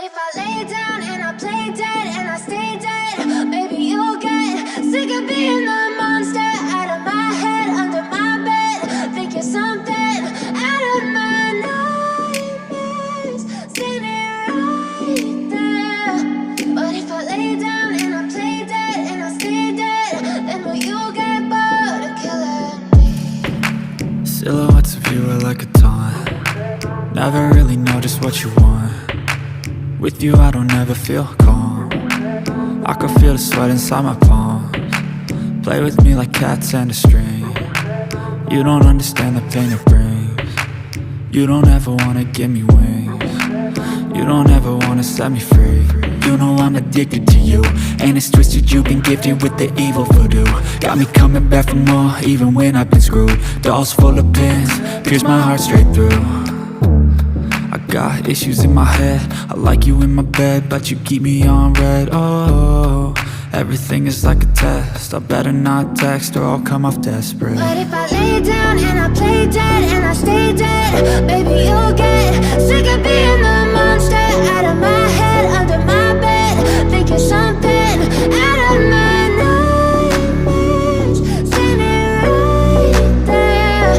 if I lay down and I play dead and I stay dead, maybe you'll get sick of being the monster out of my head, under my bed. Think you're something out of my nightmares, standing right there. But if I lay down and I play dead and I stay dead, then will you get bored of killing me? Silhouettes of you are like a taunt. Never really know just what you want. With you I don't ever feel calm. I can feel the sweat inside my palms. Play with me like cats and a string. You don't understand the pain it brings. You don't ever wanna give me wings. You don't ever wanna set me free. You know I'm addicted to you, and it's twisted, you've been gifted with the evil voodoo. Got me coming back for more, even when I've been screwed. Dolls full of pins, pierce my heart straight through. I got issues in my head, I like you in my bed, but you keep me on red. Oh, everything is like a test, I better not text or I'll come off desperate. But if I lay down and I play dead and I stay dead, baby you'll get sick of being the monster out of my head, under my bed. Think you're something out of my nightmares, standing right there.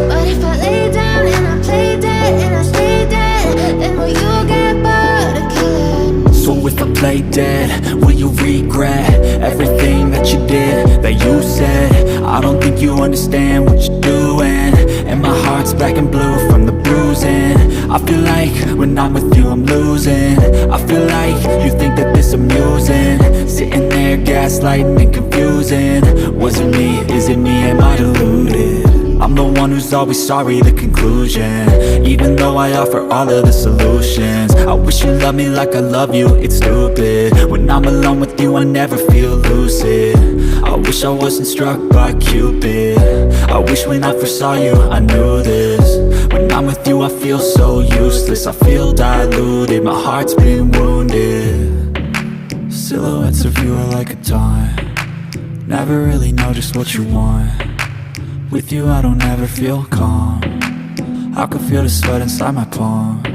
But if I lay down and I play dead and I stay dead, then will you get bored of killing me? So if I play dead, will you regret everything that you did, that you said? I don't think you understand what you're doing, and my heart's black and blue from the bruising. I feel like when I'm with you I'm losing. I feel like you think that this amusing, sitting there gaslighting and confusing. Was it me? Is it me? Am I deluded? I'm the one who's always sorry, the conclusion, even though I offer all of the solutions. I wish you loved me like I love you, it's stupid. When I'm alone with you I never feel lucid. I wish I wasn't struck by Cupid. I wish when I first saw you I knew this. When I'm with you I feel so useless, I feel diluted, my heart's been wounded. Silhouettes of you are like a taunt. Never really know just what you want. With you I don't ever feel calm. I can feel the sweat inside my palms.